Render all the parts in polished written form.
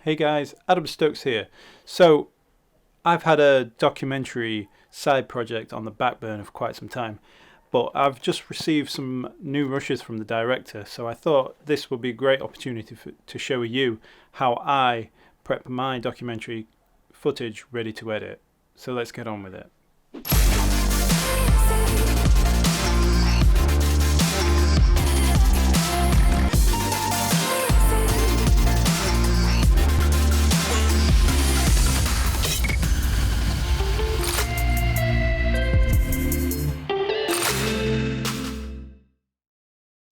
Hey guys, Adam Stokes here. So I've had a documentary side project on the back burner for quite some time, but I've just received some new rushes from the director, so I thought this would be a great opportunity to show you how I prep my documentary footage ready to edit. So let's get on with it.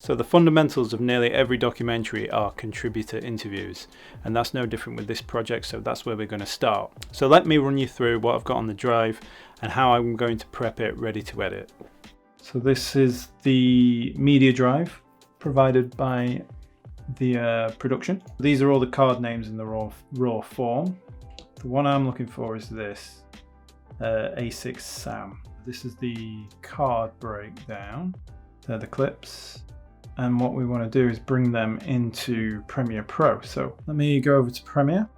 So the fundamentals of nearly every documentary are contributor interviews, and that's no different with this project, so that's where we're going to start. So let me run you through what I've got on the drive and how I'm going to prep it ready to edit. So this is the media drive provided by the production. These are all the card names in the raw form. The one I'm looking for is this A6 SAM. This is the card breakdown. They're the clips. And what we want to do is bring them into Premiere Pro. So let me go over to Premiere.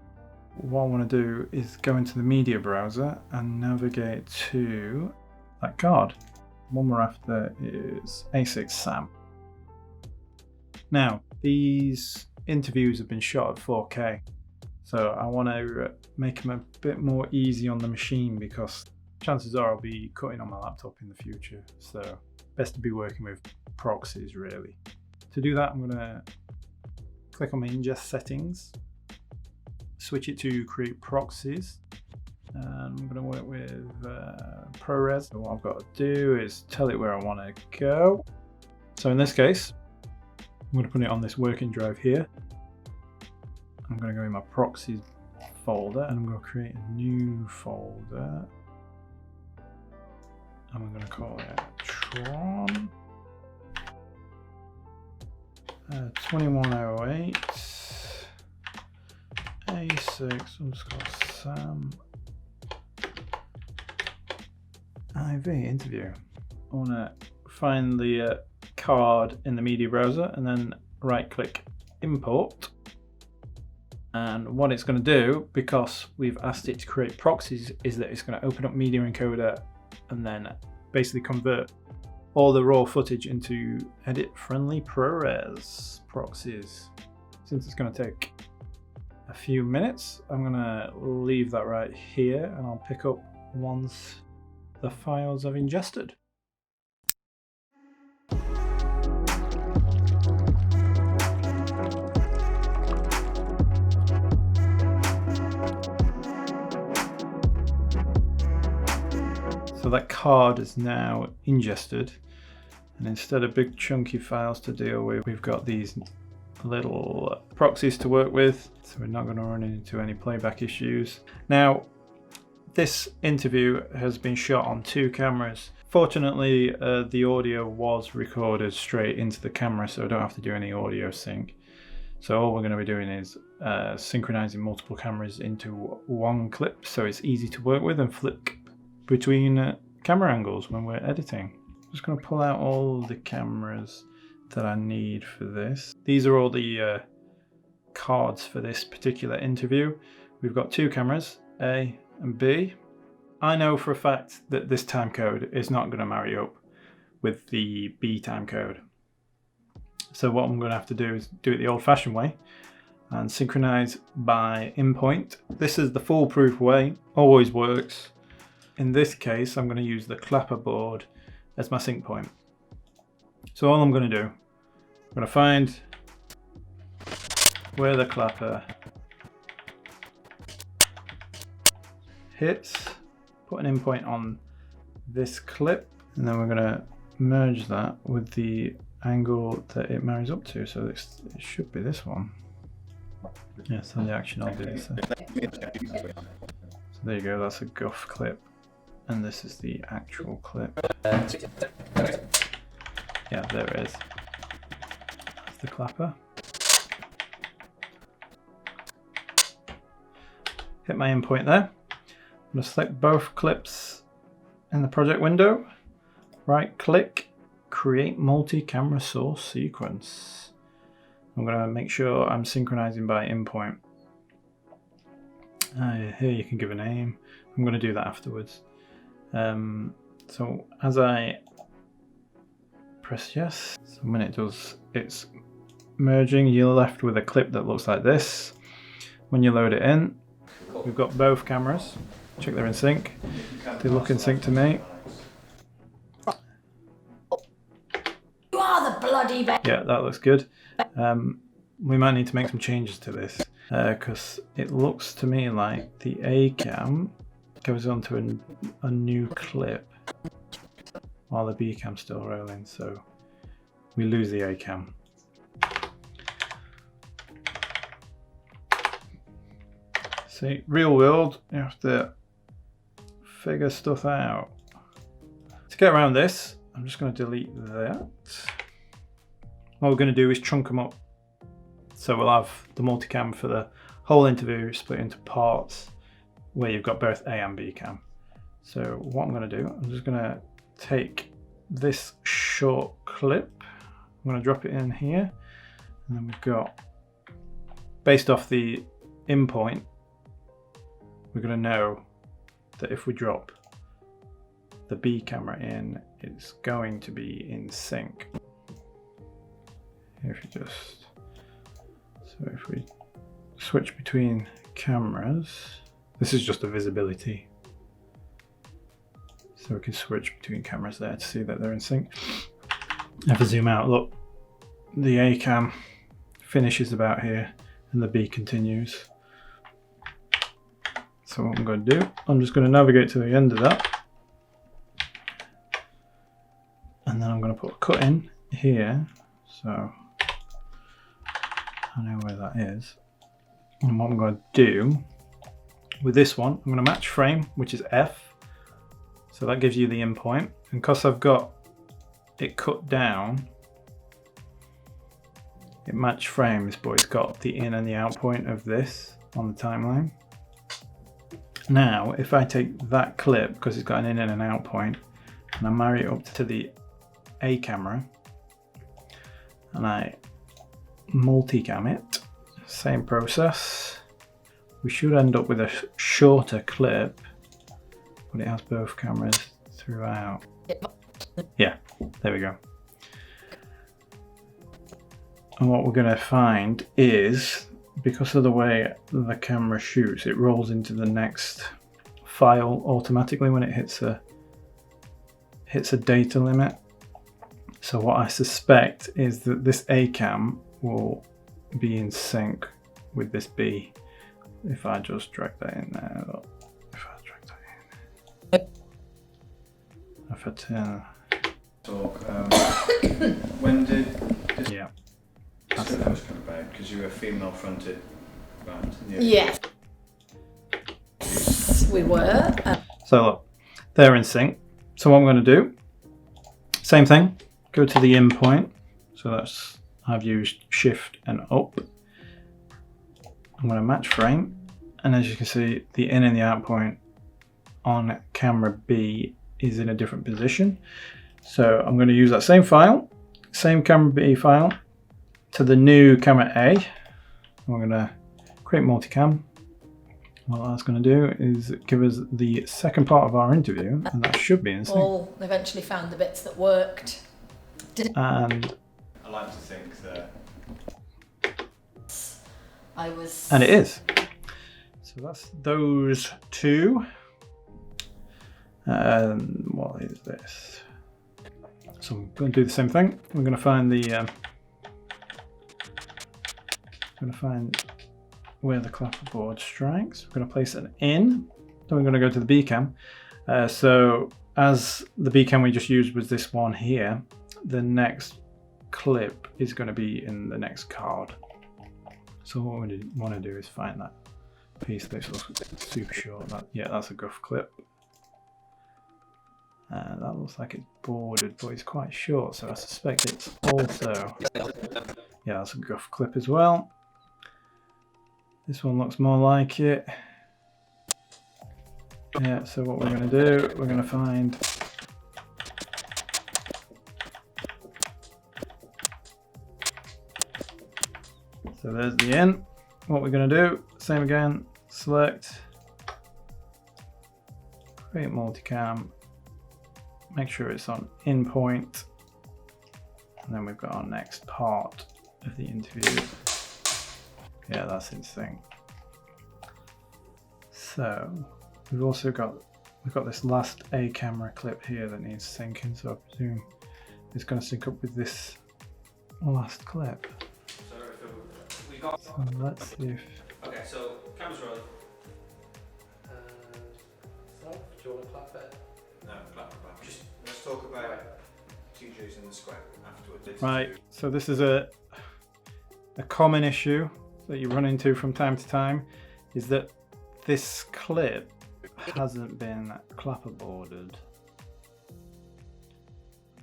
What I want to do is go into the media browser and navigate to that card. The one we're after is A6 SAM. Now, these interviews have been shot at 4K. So I want to make them a bit more easy on the machine because chances are I'll be cutting on my laptop in the future. So best to be working with proxies really. To do that, I'm going to click on my ingest settings, switch it to create proxies, and I'm going to work with ProRes. So what I've got to do is tell it where I want to go. So in this case, I'm going to put it on this working drive here. I'm going to go in my proxies folder and I'm going to create a new folder. And I'm going to call it Tron 2108 A6 SAM IV interview. I want to find the card in the media browser and then right click import. And what it's going to do, because we've asked it to create proxies, is that it's going to open up Media Encoder and then basically convert all the raw footage into edit-friendly ProRes proxies. Since it's going to take a few minutes, I'm going to leave that right here and I'll pick up once the files I've ingested. So that card is now ingested, and instead of big chunky files to deal with, we've got these little proxies to work with, so we're not going to run into any playback issues. Now, this interview has been shot on 2 cameras. Fortunately, the audio was recorded straight into the camera, so I don't have to do any audio sync. So all we're going to be doing is synchronizing multiple cameras into one clip, so it's easy to work with and flick between camera angles when we're editing. I'm just going to pull out all the cameras that I need for this. These are all the cards for this particular interview. We've got 2 cameras, A and B. I know for a fact that this time code is not going to marry up with the B time code. So what I'm going to have to do is do it the old-fashioned way and synchronize by in-point. This is the foolproof way, always works. In this case, I'm going to use the clapper board as my sync point. So all I'm going to do, I'm going to find where the clapper hits, put an in point on this clip, and then we're going to merge that with the angle that it marries up to. So it should be this one. Yeah, so the action I'll do this. So there you go, that's a guff clip. And this is the actual clip. Yeah, there it is. That's the clapper. Hit my in point there. I'm going to select both clips in the project window. Right click, create multi-camera source sequence. I'm going to make sure I'm synchronizing by in point. Here you can give a name. I'm going to do that afterwards. So as I press yes, so when it does its merging, you're left with a clip that looks like this. When you load it in, we've got both cameras. Check they're in sync. They look in sync to me. You are the bloody best. Yeah, that looks good. We might need to make some changes to this because it looks to me like the A cam goes onto a new clip while the B cam's still rolling, so we lose the A cam. See, real world, you have to figure stuff out. To get around this, I'm just going to delete that. What we're going to do is chunk them up. So we'll have the multicam for the whole interview split into parts where you've got both A and B cam. So what I'm going to do, I'm just going to take this short clip, I'm going to drop it in here, and then we've got, based off the in point, we're going to know that if we drop the B camera in, it's going to be in sync. If you just, so if we switch between cameras, this is just a visibility. So we can switch between cameras there to see that they're in sync. If I zoom out, look, the A cam finishes about here and the B continues. So what I'm going to do, I'm just going to navigate to the end of that. And then I'm going to put a cut in here. So I know where that is. And what I'm going to do with this one, I'm going to match frame, which is F. So that gives you the in point. And because I've got it cut down, it match frames, but it's got the in and the out point of this on the timeline. Now, if I take that clip, because it's got an in and an out point, and I marry it up to the A camera, and I multicam it, same process, we should end up with a shorter clip, but it has both cameras throughout. Yeah, there we go. And what we're going to find is, because of the way the camera shoots, it rolls into the next file automatically when it hits a data limit. So what I suspect is that this A cam will be in sync with this B. If I just drag that in there, look. If I drag that in, if I turn. Talk. When did this? Yeah. That's that was kind of bad because you were female fronted band. Yes, we were. So look, they're in sync. So what I'm going to do, same thing, go to the in point. So that's, I've used shift and up. I'm going to match frame. And as you can see, the in and the out point on camera B is in a different position. So I'm going to use that same file, same camera B file, to the new camera A. We're going to create multicam. What that's going to do is give us the second part of our interview, and that should be in sync. All eventually found the bits that worked. And I like to think that and it is. So that's those two. What is this? So I'm going to do the same thing. We're going to find the where the clapperboard strikes. We're going to place an in. Then we're going to go to the B cam. So as the B cam we just used was this one here, the next clip is going to be in the next card. So what we want to do is find that piece that looks super short. Yeah, that's a gruff clip. That looks like it's bordered, but it's quite short, so I suspect it's also, yeah, that's a gruff clip as well. This one looks more like it. Yeah, so what we're going to do, we're going to find so there's the in. What we're going to do, same again, select, create multicam, make sure it's on in point, and then we've got our next part of the interview. Yeah, that's in sync. So we've also got this last A camera clip here that needs syncing, so I presume it's going to sync up with this last clip. So let's see if... Okay, so camera's rolling. So, do you want to clap it? No, clap. Just let's talk about TJ's in the square afterwards. Right, so this is a common issue that you run into from time to time, is that this clip hasn't been clapperboarded.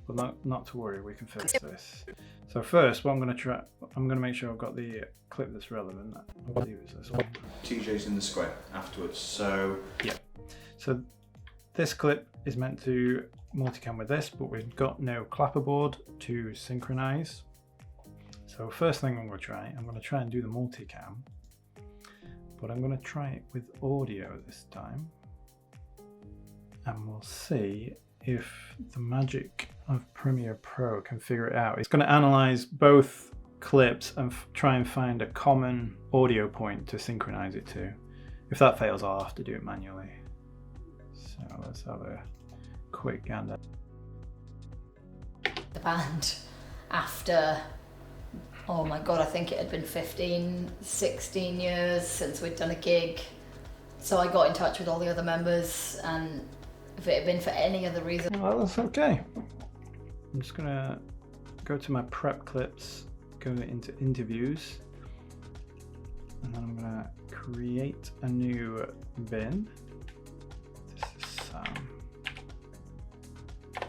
But not to worry, we can fix this. So first, what I'm going to make sure I've got the clip that's relevant. I believe it's this one. TJ's in the square afterwards. So yeah. So this clip is meant to multicam with this, but we've got no clapperboard to synchronize. So first thing I'm going to try and do the multicam, but I'm going to try it with audio this time, and we'll see if the magic of Premiere Pro can figure it out. It's going to analyze both clips and try and find a common audio point to synchronize it to. If that fails, I'll have to do it manually. So let's have a quick gander. The band after, oh my god, I think it had been 15, 16 years since we'd done a gig. So I got in touch with all the other members, and if it had been for any other reason... Well, that's okay. I'm just gonna go to my prep clips, go into interviews, and then I'm gonna create a new bin. This is Sam. So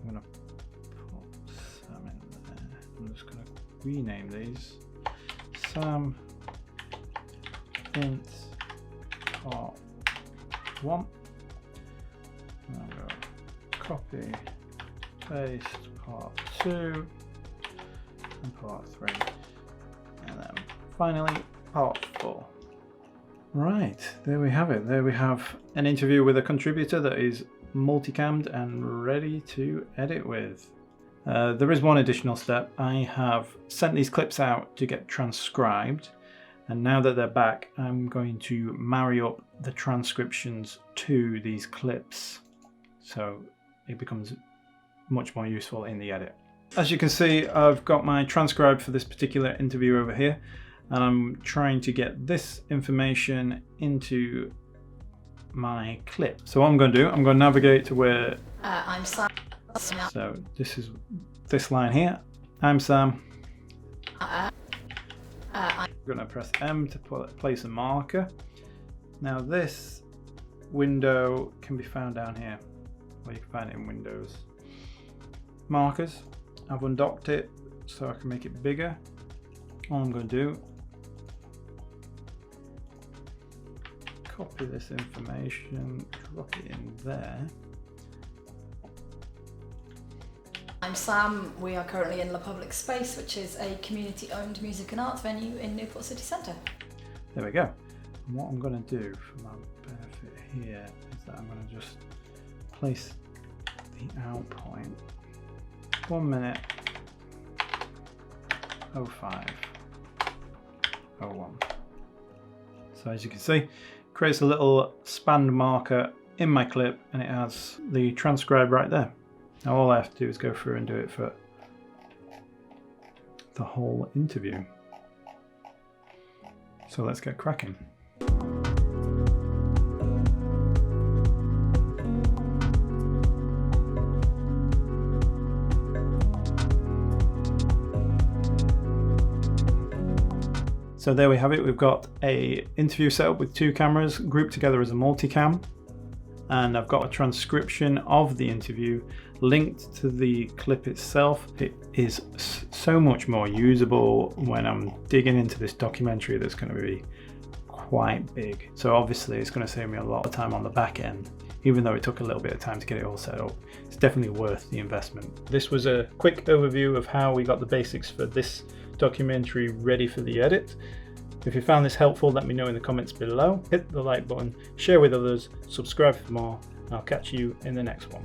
I'm gonna put Sam in there. I'm just gonna rename these. Sam int part 1. And I'll go copy, paste part 2 and part 3, and then finally part 4. Right, there we have it. There we have an interview with a contributor that is multicammed and ready to edit with. There is one additional step. I have sent these clips out to get transcribed, and now that they're back, I'm going to marry up the transcriptions to these clips, so it becomes much more useful in the edit. As you can see, I've got my transcribe for this particular interview over here, and I'm trying to get this information into my clip. So what I'm going to do, I'm going to navigate to where... I'm Sam. So this is this line here. I'm Sam. I'm going to press M to place a marker. Now this window can be found down here, or you can find it in Windows. Markers. I've undocked it so I can make it bigger. All I'm going to do, copy this information, drop it in there. I'm Sam. We are currently in La Public Space, which is a community-owned music and arts venue in Newport City Centre. There we go. And what I'm going to do for my benefit here is that I'm going to just place the out point 1 minute 05 01. So as you can see, creates a little span marker in my clip, and it has the transcribe right there. Now all I have to do is go through and do it for the whole interview. So let's get cracking. So there we have it. We've got a interview set up with 2 cameras grouped together as a multicam, and I've got a transcription of the interview linked to the clip itself. It is so much more usable when I'm digging into this documentary that's going to be quite big. So obviously it's going to save me a lot of time on the back end, even though it took a little bit of time to get it all set up. It's definitely worth the investment. This was a quick overview of how we got the basics for this documentary ready for the edit. If you found this helpful, let me know in the comments below. Hit the like button, share with others, subscribe for more, and I'll catch you in the next one.